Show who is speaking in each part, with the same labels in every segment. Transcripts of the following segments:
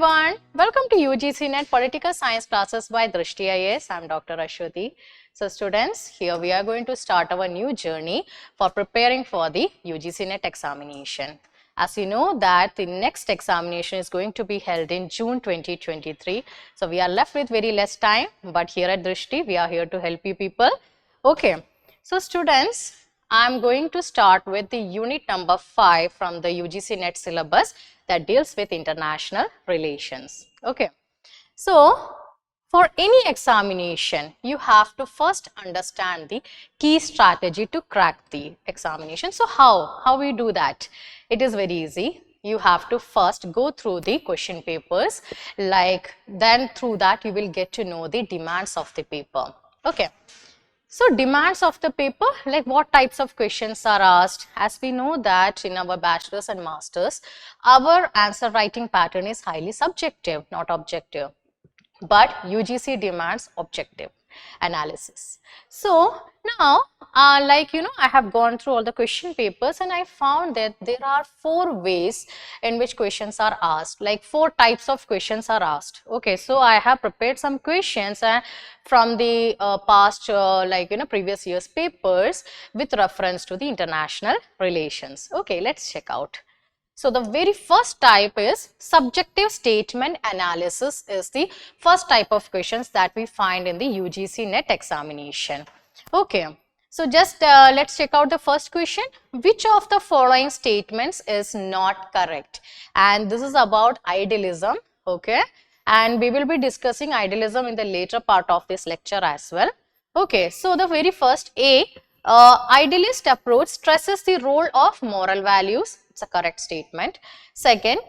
Speaker 1: everyone, welcome to UGC NET Political Science classes by Drishti IAS. I am Dr. Ashwati. So students, here we are going to start our new journey for preparing for the UGC NET examination. As you know that the next examination is going to be held in June 2023. So we are left with very less time, but here at Drishti we are here to help you people. Okay, so students, I am going to start with the unit number 5 from the UGC NET syllabus that deals with international relations. Okay, so for any examination, you have to first understand the key strategy to crack the examination. So how we do that? It is very easy. You have to first go through the question papers, then through that you will get to know the demands of the paper. Okay. So demands of the paper, like what types of questions are asked. As we know that in our bachelor's and master's, our answer writing pattern is highly subjective, not objective. But UGC demands objective analysis. So now, I have gone through all the question papers and I found that there are 4 ways in which questions are asked, like 4 types of questions are asked. Okay, so I have prepared some questions from the past, previous year's papers with reference to the international relations. Okay, let's check out. So the very first type is subjective statement analysis is the first type of questions that we find in the UGC NET examination. Okay, so just let's check out the first question. Which of the following statements is not correct? And this is about idealism. Okay, and we will be discussing idealism in the later part of this lecture as well. Okay, so the very first A, idealist approach stresses the role of moral values. It's a correct statement. Second,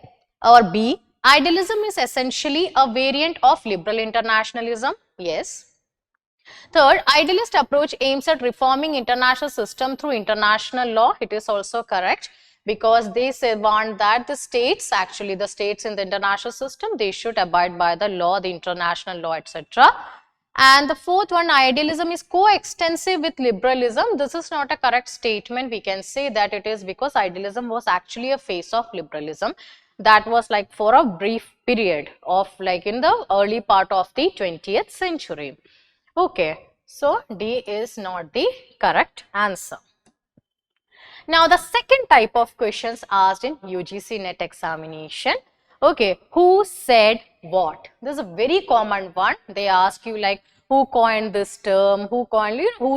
Speaker 1: or B, idealism is essentially a variant of liberal internationalism. Yes. Third, idealist approach aims at reforming international system through international law. It is also correct because they say want that the states in the international system, they should abide by the law, the international law, etc. And the fourth one, idealism is coextensive with liberalism. This is not a correct statement. We can say that it is because idealism was actually a phase of liberalism that was like for a brief period of in the early part of the 20th century. Okay, so D is not the correct answer. Now the second type of questions asked in UGC NET examination. Okay, who said what? This is a very common one. They ask you like who coined this term, who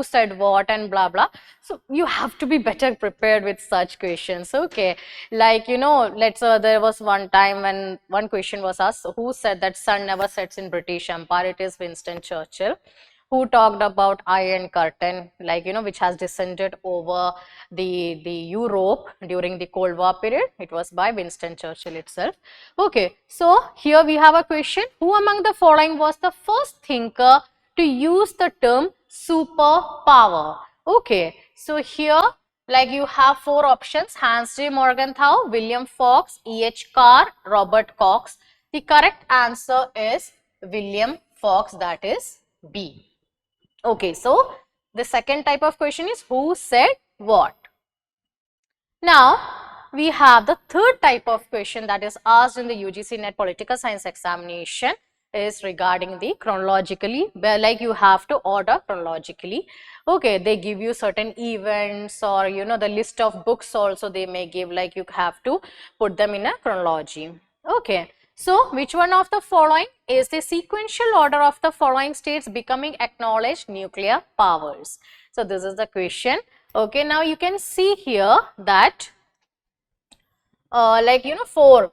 Speaker 1: said what and blah blah. So you have to be better prepared with such questions. Okay, there was one time when one question was asked, who said that sun never sets in British Empire? It is Winston Churchill. Who talked about Iron Curtain, which has descended over the Europe during the Cold War period? It was by Winston Churchill itself. Okay, so here we have a question. Who among the following was the first thinker to use the term superpower? Okay, so here you have 4 options: Hans J. Morgenthau, William Fox, E.H. Carr, Robert Cox. The correct answer is William Fox, that is B. Okay, so the second type of question is who said what? Now, we have the third type of question that is asked in the UGC NET Political Science examination is regarding the chronologically, where you have to order chronologically. Okay, they give you certain events or the list of books also they may give, you have to put them in a chronology. Okay. So, which one of the following is the sequential order of the following states becoming acknowledged nuclear powers? So, this is the question. Okay, now you can see here that 4,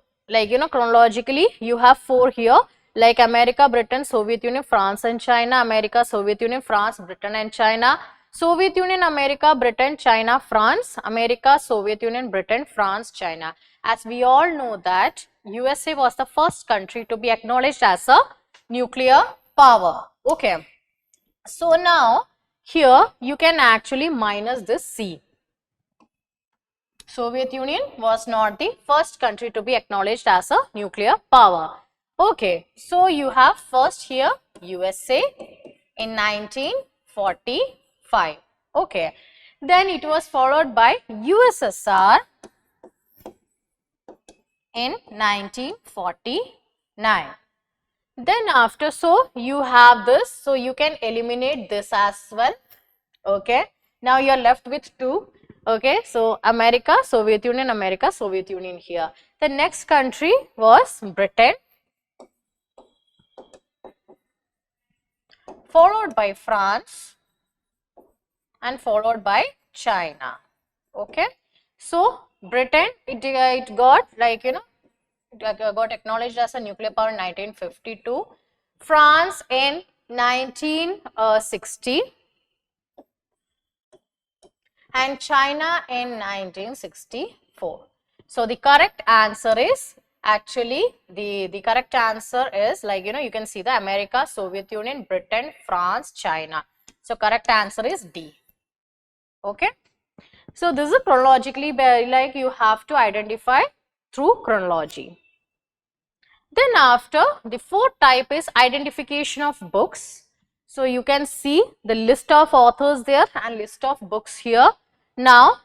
Speaker 1: chronologically you have 4 here, like America, Britain, Soviet Union, France and China, America, Soviet Union, France, Britain and China, Soviet Union, America, Britain, China, France, America, Soviet Union, Britain, France, China. As we all know that USA was the first country to be acknowledged as a nuclear power. Okay. So now here you can actually minus this C. Soviet Union was not the first country to be acknowledged as a nuclear power. Okay. So you have first here USA in 1945. Okay. Then it was followed by USSR in 1945. 9. Then after, so you have this, so you can eliminate this as well. Okay, now you are left with 2. Okay, so America, Soviet Union here. The next country was Britain, followed by France and followed by China. Okay, so Britain, it got like, got acknowledged as a nuclear power in 1952. France in 1960 and China in 1964. So the correct answer is actually the correct answer is like, you can see the America, Soviet Union, Britain, France, China. So correct answer is D. Okay. So this is chronologically, like you have to identify through chronology. Then after, the fourth type is identification of books. So you can see the list of authors there and list of books here. Now,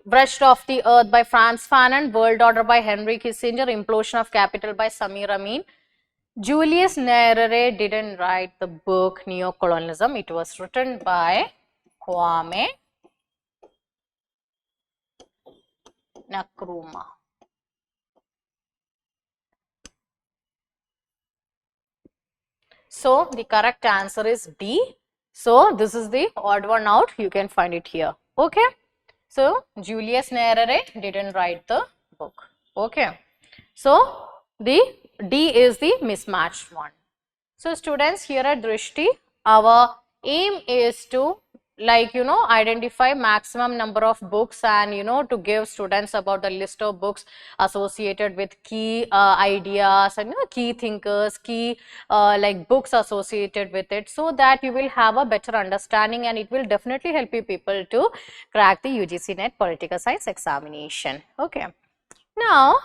Speaker 1: Brushed Off the Earth by Frantz Fanon, World Order by Henry Kissinger, Implosion of Capital by Samir Amin. Julius Nyerere didn't write the book Neocolonialism. It was written by Kwame Nkrumah. So the correct answer is D. So this is the odd one out. You can find it here. Okay. So Julius Nyerere didn't write the book. Okay. So the D is the mismatched one. So students, here at Drishti, our aim is to identify maximum number of books and to give students about the list of books associated with key ideas and key thinkers, key books associated with it, so that you will have a better understanding and it will definitely help you people to crack the UGC NET Political Science examination. Okay. Now,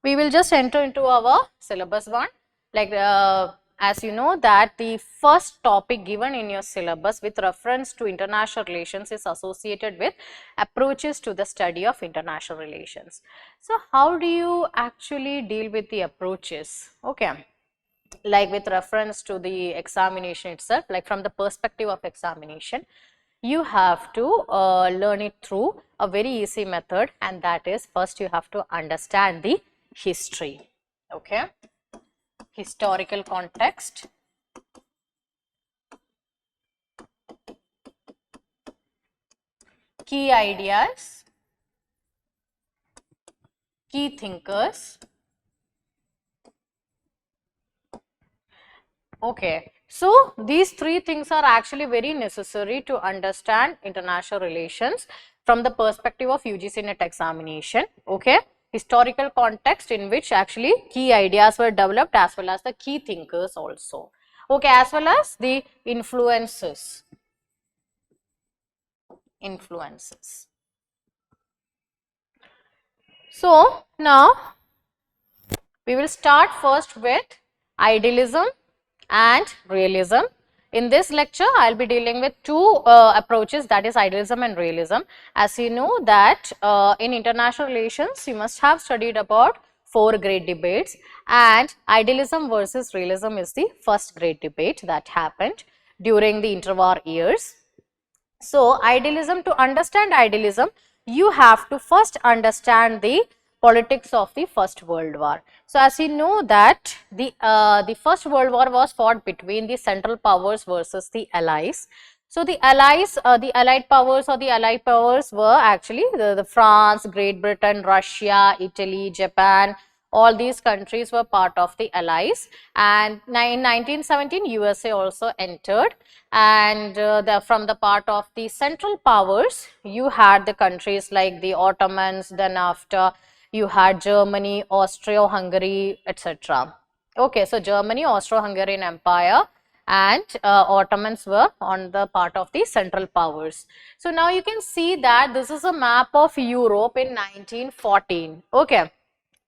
Speaker 1: we will just enter into our syllabus one. As you know that the first topic given in your syllabus with reference to international relations is associated with approaches to the study of international relations. So, how do you actually deal with the approaches? Okay, like with reference to the examination itself, like from the perspective of examination, you have to learn it through a very easy method, and that is first you have to understand the history. Okay. Historical context, key ideas, key thinkers. Okay, so these three things are actually very necessary to understand international relations from the perspective of UGC NET examination. Okay, historical context in which actually key ideas were developed as well as the key thinkers also. Okay, as well as the influences. So now we will start first with idealism and realism. In this lecture, I will be dealing with two approaches, that is idealism and realism. As you know that in international relations, you must have studied about 4 great debates, and idealism versus realism is the first great debate that happened during the interwar years. So, idealism, to understand idealism, you have to first understand the politics of the First World War. So, as you know that the First World War was fought between the Central Powers versus the Allies. So, the Allies, the Allied Powers or the Allied Powers were actually the France, Great Britain, Russia, Italy, Japan. All these countries were part of the Allies, and in 1917 USA also entered, and from the part of the Central Powers you had the countries like the Ottomans, then after you had Germany, Austro-Hungary, etc. Okay, so Germany, Austro-Hungarian Empire and Ottomans were on the part of the Central Powers. So now you can see that this is a map of Europe in 1914. Okay,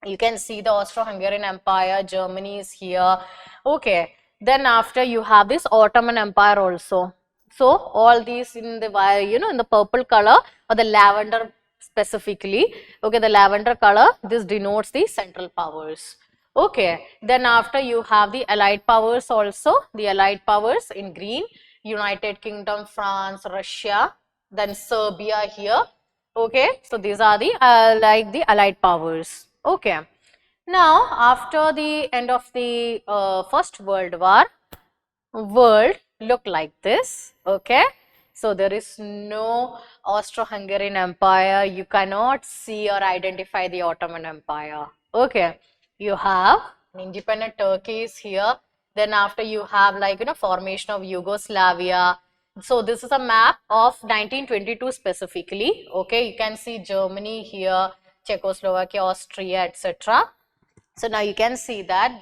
Speaker 1: you can see the Austro-Hungarian Empire, Germany is here. Okay, then after you have this Ottoman Empire also. So all these in the in the purple color or the lavender specifically. Okay, the lavender color, this denotes the Central Powers. Okay, then after you have the allied powers also, the allied powers in green, United Kingdom, France, Russia, then Serbia here. Okay, so these are the like the allied powers. Okay, now after the end of the First World War, world look like this. Okay, so there is no Austro-Hungarian Empire. You cannot see or identify the Ottoman Empire. Okay, you have independent Turkey is here. Then after you have like formation of Yugoslavia. So this is a map of 1922 specifically. Okay, you can see Germany here, Czechoslovakia, Austria, etc. So now you can see that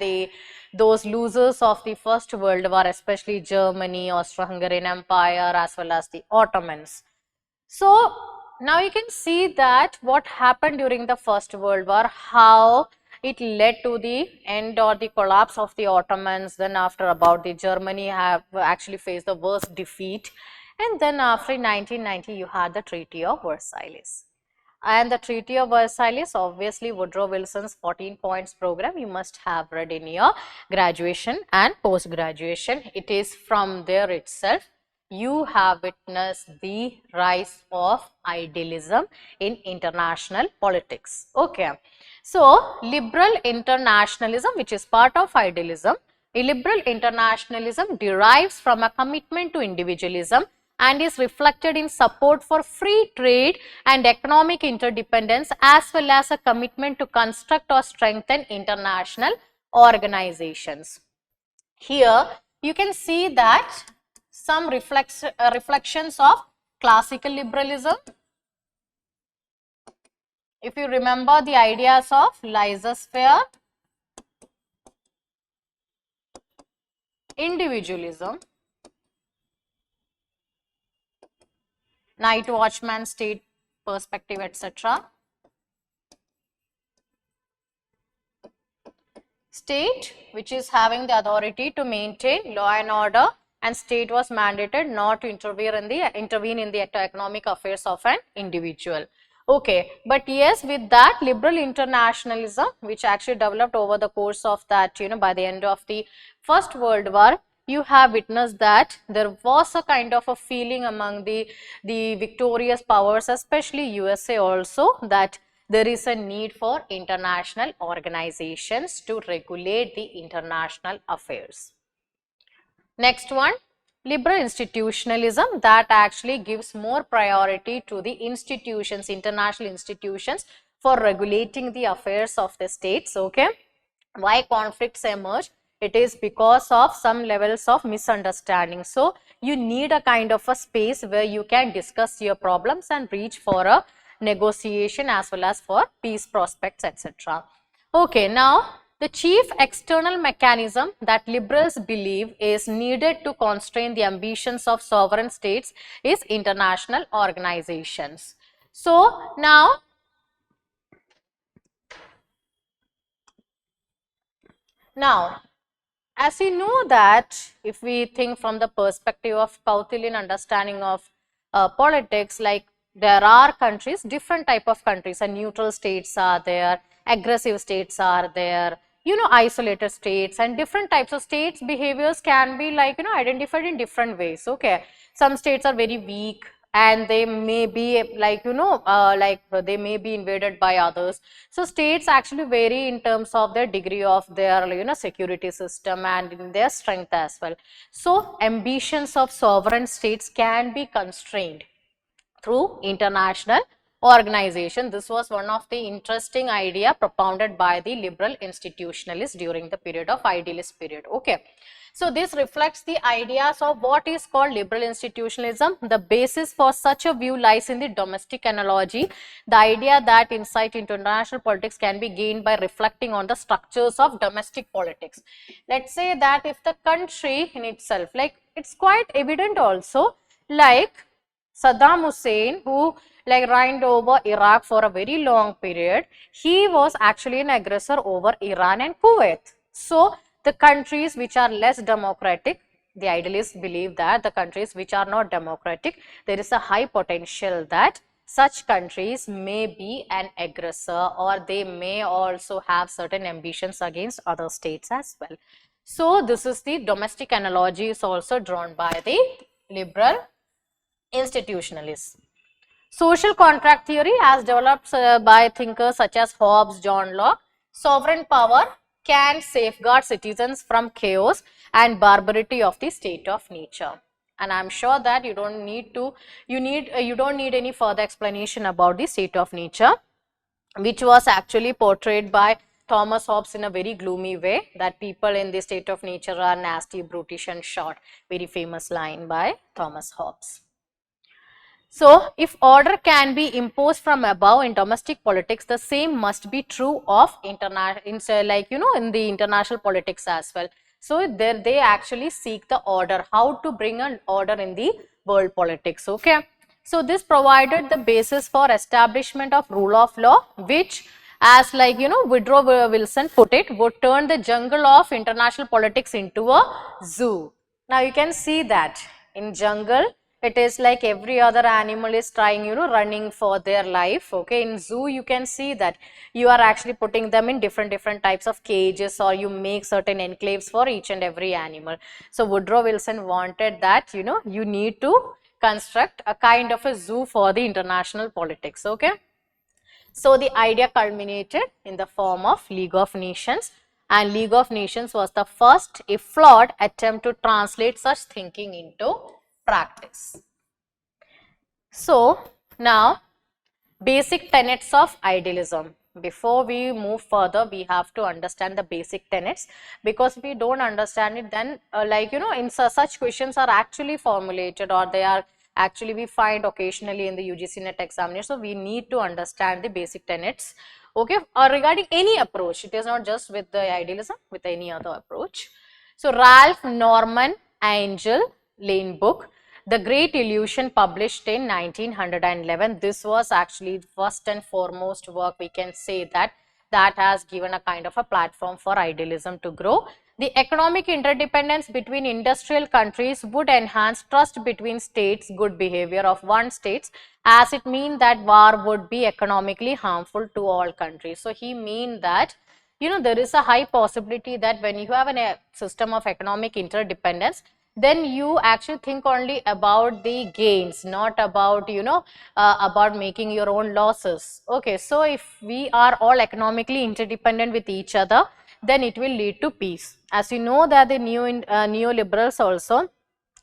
Speaker 1: those losers of the First World War, especially Germany, Austro-Hungarian Empire, as well as the Ottomans. So now you can see that what happened during the First World War, how it led to the end or the collapse of the Ottomans. Then after about the Germany have actually faced the worst defeat. And then after 1990, you had the Treaty of Versailles. And the Treaty of Versailles, obviously Woodrow Wilson's 14 points program, you must have read in your graduation and post graduation. It is from there itself you have witnessed the rise of idealism in international politics. Okay. So, liberal internationalism, which is part of idealism, a liberal internationalism derives from a commitment to individualism and is reflected in support for free trade and economic interdependence, as well as a commitment to construct or strengthen international organizations. Here you can see that some reflections of classical liberalism. If you remember the ideas of laissez-faire, individualism, night watchman, state perspective, etc. State, which is having the authority to maintain law and order, and state was mandated not to intervene in the economic affairs of an individual. Okay, but yes, with that liberal internationalism, which actually developed over the course of that, by the end of the First World War, you have witnessed that there was a kind of a feeling among the victorious powers, especially USA also, that there is a need for international organizations to regulate the international affairs. Next one, liberal institutionalism, that actually gives more priority to the institutions, international institutions, for regulating the affairs of the states. Okay, why conflicts emerge? It is because of some levels of misunderstanding. So you need a kind of a space where you can discuss your problems and reach for a negotiation as well as for peace prospects, etc. Okay, now the chief external mechanism that liberals believe is needed to constrain the ambitions of sovereign states is international organizations. So now as you know that if we think from the perspective of Kautilyan understanding of politics, like there are countries, different type of countries, and neutral states are there, aggressive states are there, isolated states, and different types of states behaviors can be like, identified in different ways. Okay, some states are very weak and they may be like, they may be invaded by others. So states actually vary in terms of their degree of their, security system and in their strength as well. So ambitions of sovereign states can be constrained through international organization. This was one of the interesting idea propounded by the liberal institutionalists during the period of idealist period. Okay. So this reflects the ideas of what is called liberal institutionalism. The basis for such a view lies in the domestic analogy, the idea that insight into international politics can be gained by reflecting on the structures of domestic politics. Let's say that if the country in itself, like it's quite evident also, like Saddam Hussein, who like reigned over Iraq for a very long period, he was actually an aggressor over Iran and Kuwait. So the countries which are less democratic, the idealists believe that the countries which are not democratic, there is a high potential that such countries may be an aggressor, or they may also have certain ambitions against other states as well. So this is the domestic analogy is also drawn by the liberal institutionalists. Social contract theory, as developed by thinkers such as Hobbes, John Locke, sovereign power can safeguard citizens from chaos and barbarity of the state of nature. And I'm sure that you don't need any further explanation about the state of nature, which was actually portrayed by Thomas Hobbes in a very gloomy way, that people in the state of nature are nasty, brutish and short. Very famous line by Thomas Hobbes. So, if order can be imposed from above in domestic politics, the same must be true of in the international politics as well. So, there they actually seek the order, how to bring an order in the world politics. Okay. So, this provided the basis for establishment of rule of law, which, as Woodrow Wilson put it, would turn the jungle of international politics into a zoo. Now, you can see that in jungle, it is like every other animal is trying, running for their life. Okay, in zoo you can see that you are actually putting them in different types of cages, or you make certain enclaves for each and every animal. So Woodrow Wilson wanted that, you need to construct a kind of a zoo for the international politics. Okay. So the idea culminated in the form of League of Nations, and League of Nations was the first, if flawed, attempt to translate such thinking into practice. So now, basic tenets of idealism. Before we move further, we have to understand the basic tenets, because if we don't understand it, then such questions are actually formulated, or they are actually we find occasionally in the UGC NET examination. So we need to understand the basic tenets, okay, regarding any approach. It is not just with the idealism, with any other approach. So Ralph Norman Angel Lane book, The Great Illusion, published in 1911. This was actually the first and foremost work, we can say, that has given a kind of a platform for idealism to grow. The economic interdependence between industrial countries would enhance trust between states, good behavior of one states, as it means that war would be economically harmful to all countries. So he mean that, there is a high possibility that when you have a system of economic interdependence, then you actually think only about the gains, not about, about making your own losses. Okay, so if we are all economically interdependent with each other, then it will lead to peace. As you know that the neoliberals also,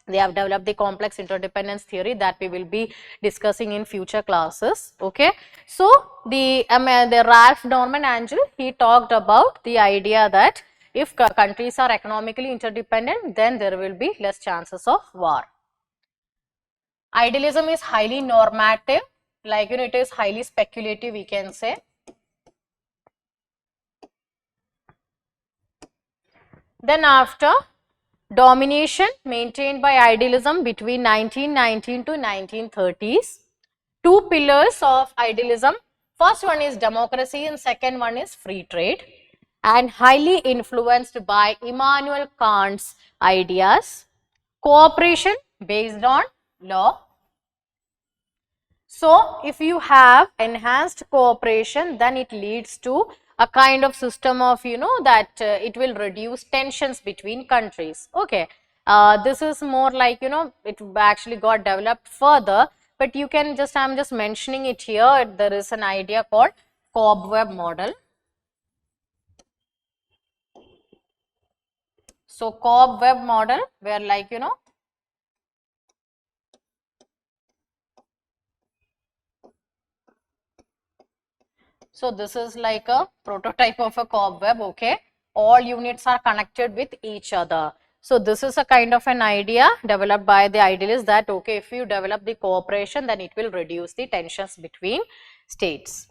Speaker 1: they have developed the complex interdependence theory that we will be discussing in future classes. Okay, so the Ralph Norman Angel, he talked about the idea that if countries are economically interdependent, then there will be less chances of war. Idealism is highly normative, it is highly speculative, we can say. Then after, domination maintained by idealism between 1919 to 1930s. Two pillars of idealism. First one is democracy and second one is free trade, and highly influenced by Immanuel Kant's ideas. Cooperation based on law. So, if you have enhanced cooperation, then it leads to a kind of system of, that it will reduce tensions between countries. Okay, this is more like, it actually got developed further, but you can just, I am just mentioning it here. There is an idea called cobweb model. So, cobweb model, where so this is like a prototype of a cobweb. Okay, all units are connected with each other. So this is a kind of an idea developed by the idealists that, okay, if you develop the cooperation, then it will reduce the tensions between states.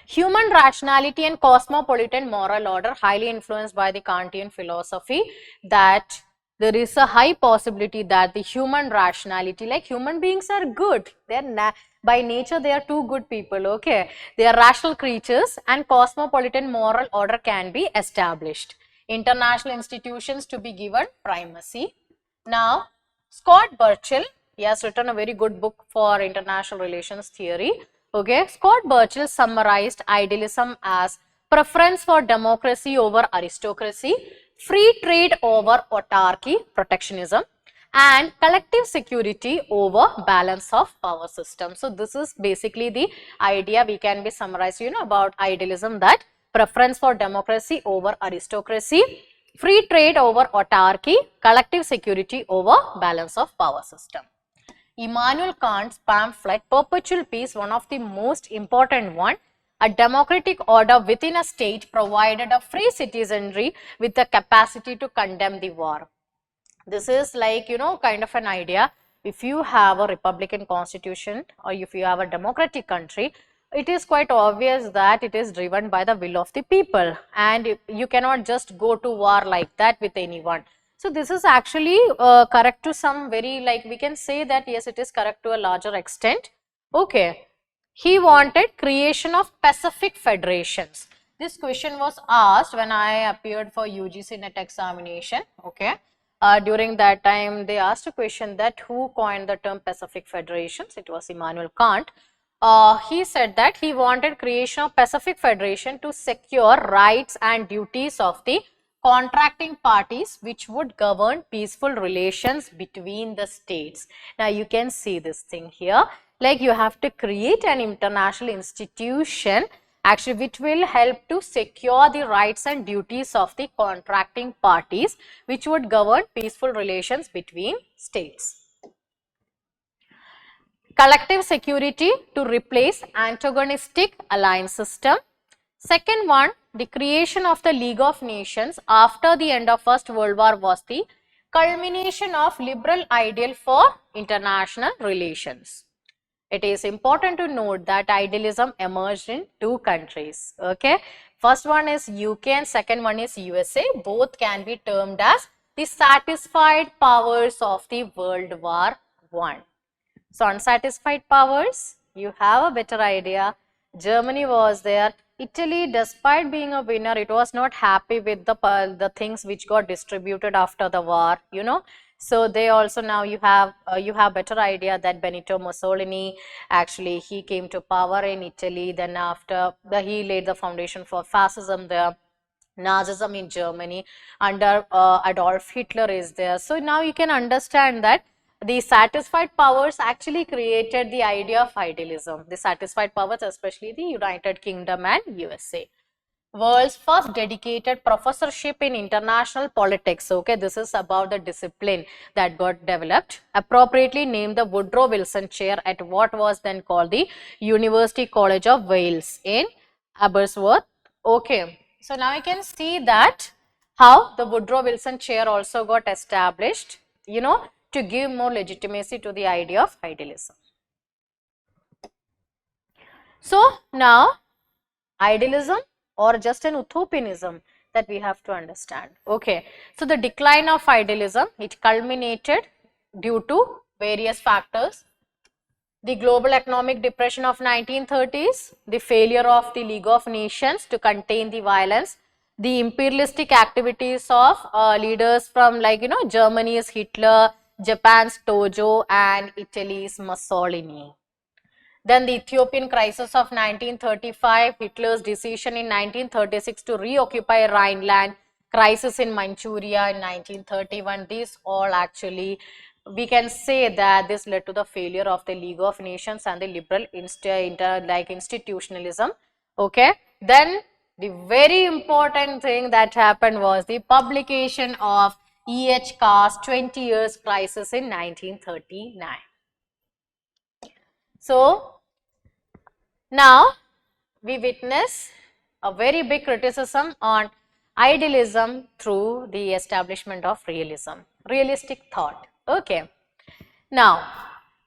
Speaker 1: Human rationality and cosmopolitan moral order, highly influenced by the Kantian philosophy, that there is a high possibility that the human rationality, like human beings are good, they are by nature they are two good people, okay, they are rational creatures, and cosmopolitan moral order can be established. International institutions to be given primacy. Now, Scott Burchell, He has written a very good book for international relations theory. Okay, Scott Burchell summarized idealism as preference for democracy over aristocracy, free trade over autarky, protectionism, and collective security over balance of power system. So this is basically the idea we can be summarized, about idealism, that preference for democracy over aristocracy, free trade over autarky, collective security over balance of power system. Immanuel Kant's pamphlet Perpetual Peace, one of the most important one, a democratic order within a state provided a free citizenry with the capacity to condemn the war. This is like, kind of an idea. If you have a republican constitution or if you have a democratic country, it is quite obvious that it is driven by the will of the people, and you cannot just go to war like that with anyone. So this is actually correct to some very, like, we can say that yes, it is correct to a larger extent. Okay. He wanted creation of Pacific federations. This question was asked when I appeared for UGC NET examination. Okay. During that time, they asked a question that who coined the term Pacific federations? It was Immanuel Kant. He said that he wanted creation of Pacific Federation to secure rights and duties of the contracting parties which would govern peaceful relations between the states. Now you can see this thing here, like you have to create an international institution actually which will help to secure the rights and duties of the contracting parties which would govern peaceful relations between states. Collective security to replace antagonistic alliance system. Second one, the creation of the League of Nations after the end of First World War was the culmination of liberal ideal for international relations. It is important to note that idealism emerged in two countries. Okay, first one is UK and second one is USA. Both can be termed as the satisfied powers of the World War I. So unsatisfied powers, you have a better idea. Germany was there. Italy, despite being a winner, it was not happy with the things which got distributed after the war, So they also, now you have better idea that Benito Mussolini, actually he came to power in Italy. Then after he laid the foundation for fascism there. Nazism in Germany under Adolf Hitler is there. So now you can understand that the satisfied powers actually created the idea of idealism. The satisfied powers, especially the United Kingdom and USA. World's first dedicated professorship in international politics. Okay, this is about the discipline that got developed. Appropriately named the Woodrow Wilson Chair at what was then called the University College of Wales in Aberystwyth. Okay, so now you can see that how the Woodrow Wilson Chair also got established, to give more legitimacy to the idea of idealism. So now idealism or just an utopianism that we have to understand. Okay, so the decline of idealism, it culminated due to various factors. The global economic depression of 1930s, the failure of the League of Nations to contain the violence, the imperialistic activities of leaders from, like, Germany's Hitler, Japan's Tojo and Italy's Mussolini. Then the Ethiopian crisis of 1935, Hitler's decision in 1936 to reoccupy Rhineland, crisis in Manchuria in 1931, these all actually, we can say that this led to the failure of the League of Nations and the liberal institutionalism. Okay, then the very important thing that happened was the publication of E.H. Carr's 20 Years Crisis in 1939. So now we witness a very big criticism on idealism through the establishment of realism, realistic thought. Okay. Now,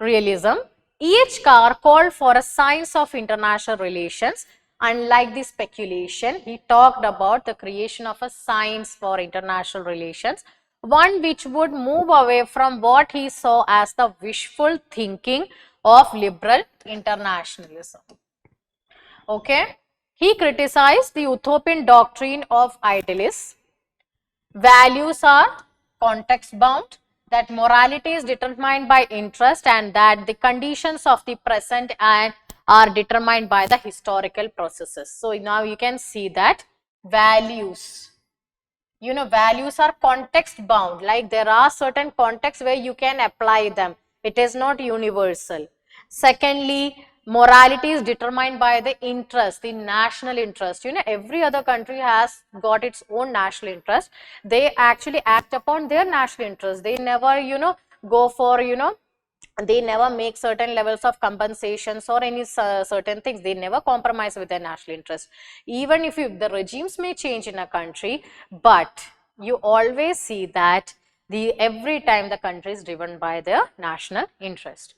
Speaker 1: realism, E.H. Carr called for a science of international relations. Unlike the speculation, he talked about the creation of a science for international relations, one which would move away from what he saw as the wishful thinking of liberal internationalism. Okay. He criticized the utopian doctrine of idealists. Values are context bound, that morality is determined by interest and that the conditions of the present and are determined by the historical processes. So now you can see that values, you know, values are context bound, like there are certain contexts where you can apply them. It is not universal. Secondly, morality is determined by the interest, the national interest. You know, every other country has got its own national interest. They actually act upon their national interest. They never, you know, go for, you know, they never make certain levels of compensations or any certain things. They never compromise with their national interest. Even if the regimes may change in a country, but you always see that every time the country is driven by their national interest,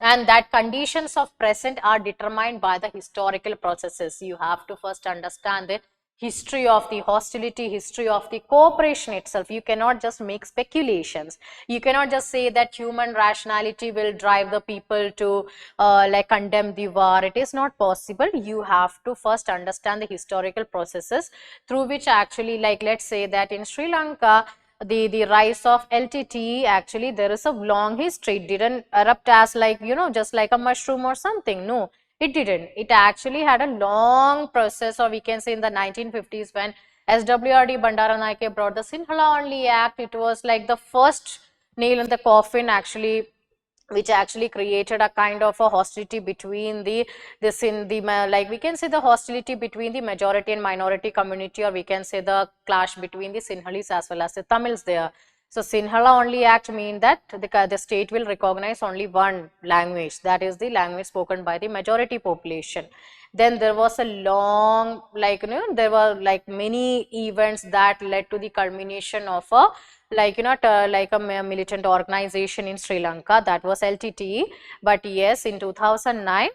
Speaker 1: and that conditions of present are determined by the historical processes. You have to first understand the history of the hostility, history of the cooperation itself. You cannot just make speculations. You cannot just say that human rationality will drive the people to like condemn the war. It is not possible. You have to first understand the historical processes through which actually, like let's say that in Sri Lanka, the rise of LTT, actually there is a long history. It didn't erupt as like, you know, just like a mushroom or something. No, it didn't. It actually had a long process, or we can say in the 1950s when SWRD Bandaranaike brought the Sinhala Only Act. It was like the first nail in the coffin actually, which actually created a kind of a hostility between like we can say the hostility between the majority and minority community, or we can say the clash between the Sinhalese as well as the Tamils there. So Sinhala Only Act mean that the state will recognize only one language, that is the language spoken by the majority population. Then there was a long, like, you know, there were like many events that led to the culmination of a, like, you know, like a militant organization in Sri Lanka, that was LTTE. But yes, in 2009,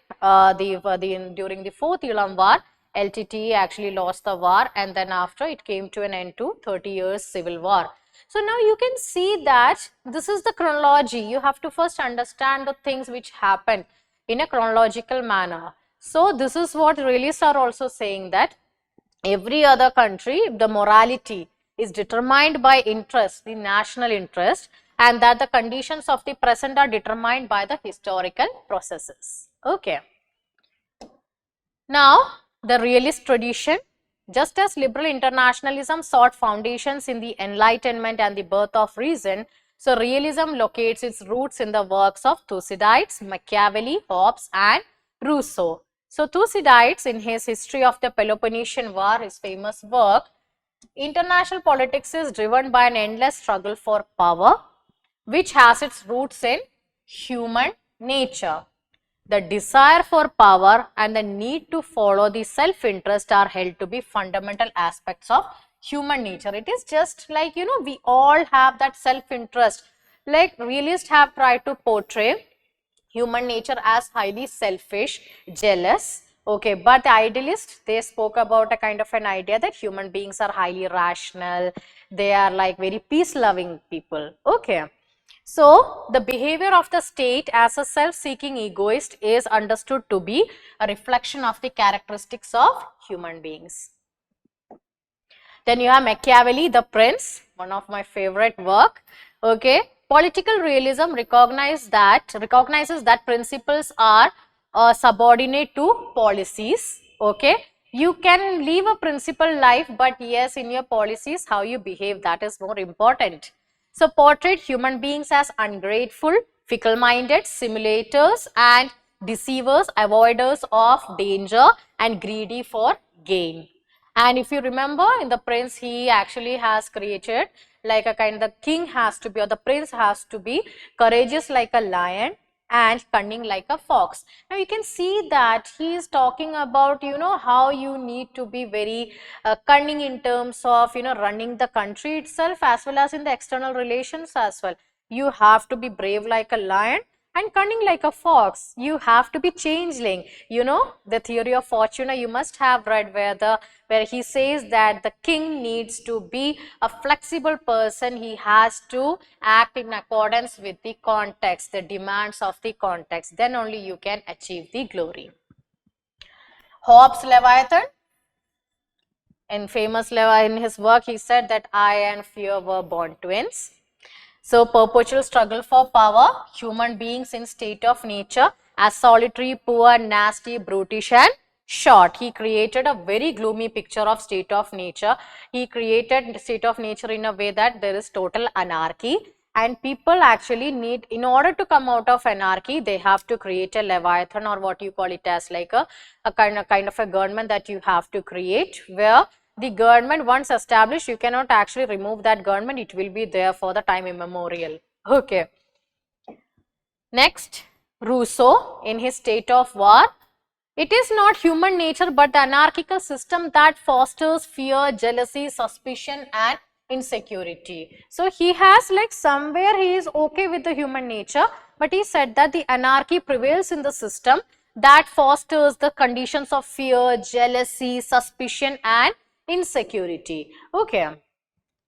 Speaker 1: during the fourth Ilam War, LTTE actually lost the war, and then after it came to an end to 30 years civil war. So now you can see that this is the chronology. You have to first understand the things which happen in a chronological manner. So this is what realists are also saying, that every other country, the morality is determined by interest, the national interest, and that the conditions of the present are determined by the historical processes. Okay. Now, the realist tradition, just as liberal internationalism sought foundations in the Enlightenment and the birth of reason, so realism locates its roots in the works of Thucydides, Machiavelli, Hobbes, and Rousseau. So Thucydides, in his History of the Peloponnesian War, his famous work, international politics is driven by an endless struggle for power, which has its roots in human nature. The desire for power and the need to follow the self-interest are held to be fundamental aspects of human nature. It is just like, you know, we all have that self-interest. Like realists have tried to portray human nature as highly selfish, jealous. Okay, but the idealists, they spoke about a kind of an idea that human beings are highly rational. They are like very peace-loving people. Okay. So, the behavior of the state as a self-seeking egoist is understood to be a reflection of the characteristics of human beings. Then you have Machiavelli, the Prince, one of my favorite work. Okay, political realism recognizes that principles are subordinate to policies. Okay, you can live a principled life, but yes, in your policies, how you behave, that is more important. So, portrait human beings as ungrateful, fickle-minded, simulators and deceivers, avoiders of danger and greedy for gain. And if you remember in the Prince, he actually has created like a kind, the king has to be, or the prince has to be courageous like a lion and cunning like a fox. Now you can see that he is talking about, you know, how you need to be very cunning in terms of, you know, running the country itself as well as in the external relations as well. You have to be brave like a lion and cunning like a fox. You have to be changeling. You know, the theory of Fortuna, you must have read where he says that the king needs to be a flexible person. He has to act in accordance with the context, the demands of the context. Then only you can achieve the glory. Hobbes' Leviathan, in his work, he said that I and fear were born twins. So, perpetual struggle for power, human beings in state of nature as solitary, poor, nasty, brutish and short. He created a very gloomy picture of state of nature. He created state of nature in a way that there is total anarchy, and people actually need, in order to come out of anarchy, they have to create a leviathan, or what you call it as like a kind of a government that you have to create, where the government once established, you cannot actually remove that government, it will be there for the time immemorial. Okay. Next, Rousseau in his State of War. It is not human nature but the anarchical system that fosters fear, jealousy, suspicion and insecurity. So, he has like somewhere he is okay with the human nature, but he said that the anarchy prevails in the system that fosters the conditions of fear, jealousy, suspicion and insecurity. Okay.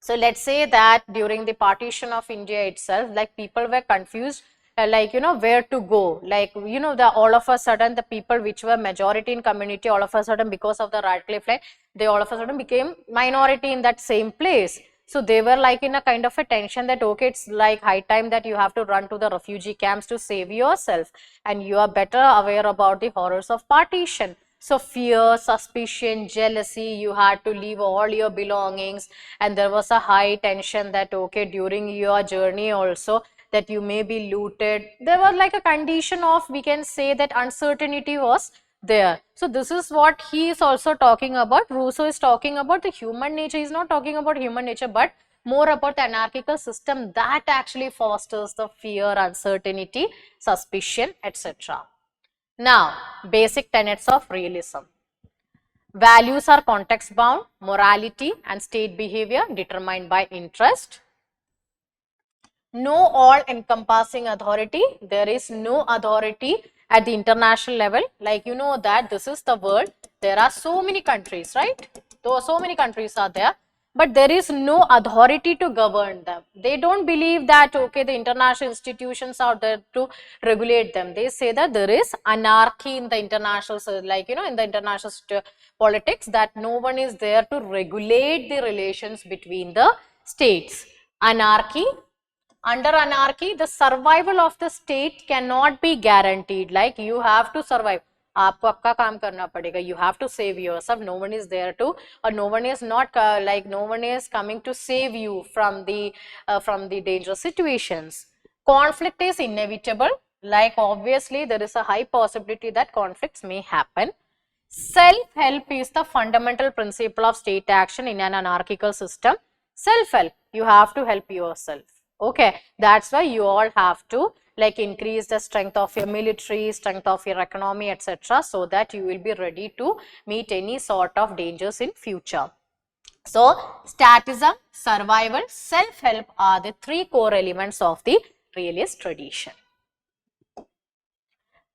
Speaker 1: So, let us say that during the partition of India itself, like people were confused, like where to go, like the all of a sudden the people which were majority in community, all of a sudden because of the Radcliffe line, they all of a sudden became minority in that same place. So, they were like in a kind of a tension that okay, it's like high time that you have to run to the refugee camps to save yourself, and you are better aware about the horrors of partition. So, fear, suspicion, jealousy, you had to leave all your belongings, and there was a high tension that okay, during your journey also that you may be looted. There was like a condition of, we can say that uncertainty was there. So, this is what he is also talking about. Rousseau is talking about the human nature. He is not talking about human nature, but more about the anarchical system that actually fosters the fear, uncertainty, suspicion, etc. Now, basic tenets of realism. Values are context bound, morality and state behavior determined by interest. No all encompassing authority, there is no authority at the international level, like that this is the world, there are so many countries, right? Though so many countries are there, but there is no authority to govern them. They don't believe that okay, the international institutions are there to regulate them. They say that there is anarchy in the international, like in the international politics, that no one is there to regulate the relations between the states. Anarchy. Under anarchy, the survival of the state cannot be guaranteed. Like you have to survive. आपको आपका काम करना पड़ेगा. You have to save yourself. No one is there to, or no one is not like no one is coming to save you from the dangerous situations. Conflict is inevitable. Like obviously there is a high possibility that conflicts may happen. Self-help is the fundamental principle of state action in an anarchical system. Self-help, you have to help yourself. Okay, that's why you all have to like increase the strength of your military, strength of your economy, etc. so that you will be ready to meet any sort of dangers in future. So, statism, survival, self-help are the three core elements of the realist tradition.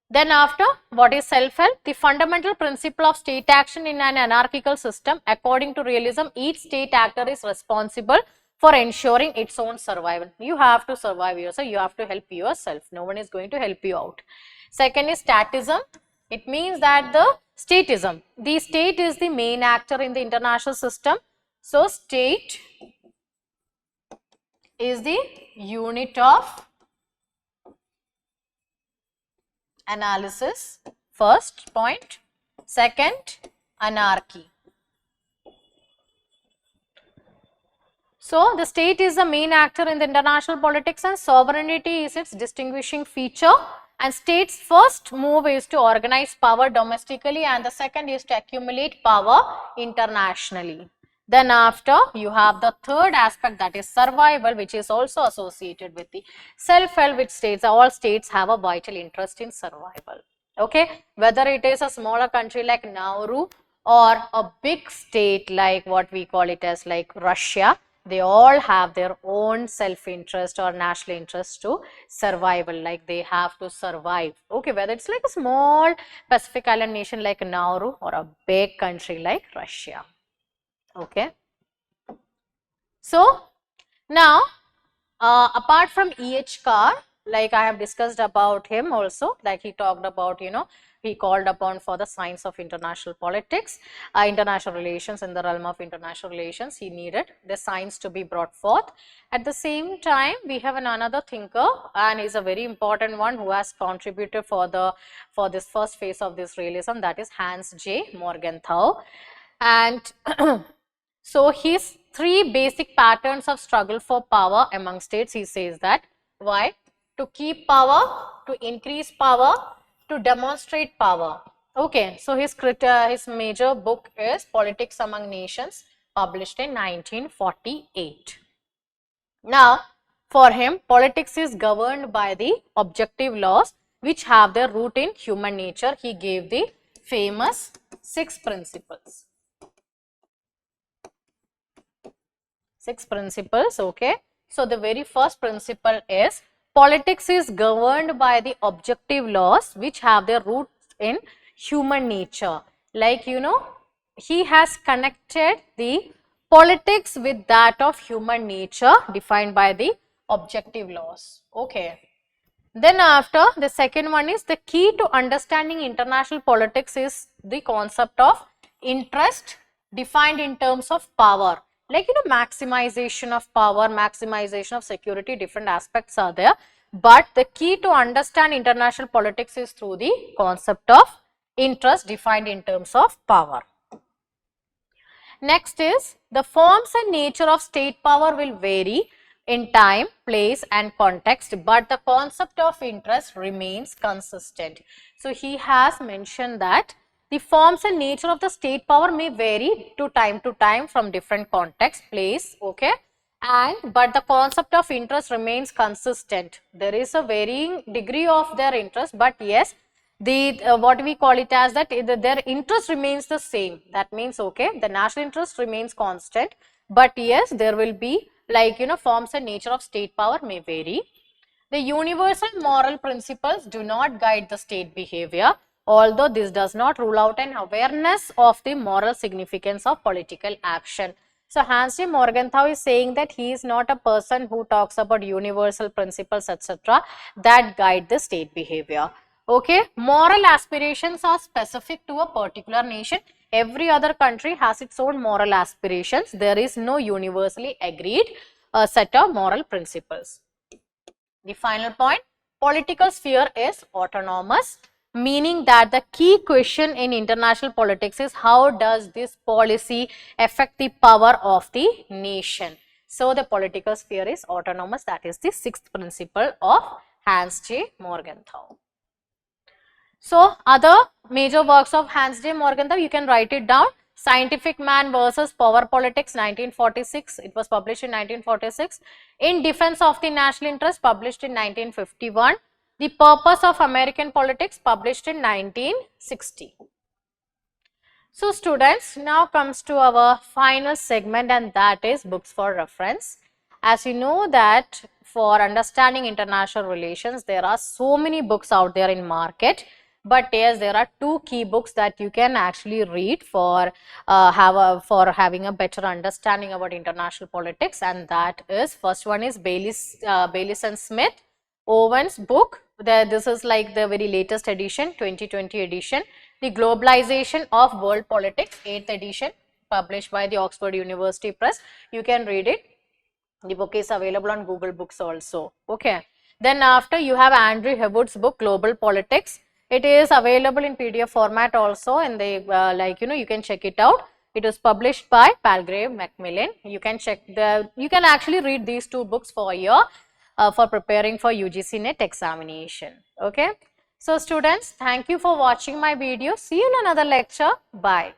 Speaker 1: Then after, what is self-help? The fundamental principle of state action in an anarchical system. According to realism, each state actor is responsible for ensuring its own survival. You have to survive yourself, you have to help yourself, no one is going to help you out. Second is statism. It means that the statism, the state is the main actor in the international system. So, state is the unit of analysis, first point. Second, anarchy. So, the state is the main actor in the international politics and sovereignty is its distinguishing feature, and state's first move is to organize power domestically and the second is to accumulate power internationally. Then after, you have the third aspect, that is survival, which is also associated with the self-help, which states all states have a vital interest in survival. Okay, whether it is a smaller country like Nauru or a big state like what we call it as like Russia, they all have their own self-interest or national interest to survival, like they have to survive. Okay, whether it's like a small Pacific island nation like Nauru or a big country like Russia. Okay. So, now apart from E.H. Carr, like I have discussed about him also, like he talked about he called upon for the science of international politics, international relations. In the realm of international relations, he needed the science to be brought forth. At the same time, we have another thinker, and he's a very important one who has contributed for this first phase of this realism, that is Hans J. Morgenthau. And so his three basic patterns of struggle for power among states, he says that why? To keep power, to increase power, to demonstrate power. Okay, so his major book is Politics Among Nations, published in 1948. Now, for him, politics is governed by the objective laws which have their root in human nature. He gave the famous 6 principles. 6 principles, okay. So, the very first principle is politics is governed by the objective laws which have their roots in human nature. Like, you know, he has connected the politics with that of human nature defined by the objective laws, okay. Then after, the second one is the key to understanding international politics is the concept of interest defined in terms of power. Like, you know, maximization of power, maximization of security, different aspects are there. But the key to understand international politics is through the concept of interest defined in terms of power. Next is the forms and nature of state power will vary in time, place and context, but the concept of interest remains consistent. So, he has mentioned that the forms and nature of the state power may vary to time from different context, place, okay, but the concept of interest remains consistent. There is a varying degree of their interest, but yes, the what we call it as that their interest remains the same. That means, okay, the national interest remains constant, but yes, there will be, like, you know, forms and nature of state power may vary. The universal moral principles do not guide the state behavior, although this does not rule out an awareness of the moral significance of political action. So, Hans J. Morgenthau is saying that he is not a person who talks about universal principles, etc., that guide the state behavior. Okay, moral aspirations are specific to a particular nation. Every other country has its own moral aspirations. There is no universally agreed set of moral principles. The final point, political sphere is autonomous, meaning that the key question in international politics is how does this policy affect the power of the nation. So, the political sphere is autonomous. That is the 6th principle of Hans J. Morgenthau. So, other major works of Hans J. Morgenthau, you can write it down. Scientific Man versus Power Politics, 1946. It was published in 1946. In Defense of the National Interest, published in 1951. The Purpose of American Politics, published in 1960. So, students, now comes to our final segment, and that is books for reference. As you know that for understanding international relations, there are so many books out there in market. But yes, there are 2 key books that you can actually read for having a better understanding about international politics, and that is, first one is Baylis and Smith, Owen's book. This is like the very latest edition, 2020 edition. The Globalization of World Politics, 8th edition, published by the Oxford University Press. You can read it. The book is available on Google Books also. Okay. Then after, you have Andrew Hewood's book, Global Politics. It is available in PDF format also, and they you can check it out. It is published by Palgrave Macmillan. You can actually read these 2 books for your for preparing for UGC NET examination. Okay. So, students, thank you for watching my video. See you in another lecture. Bye.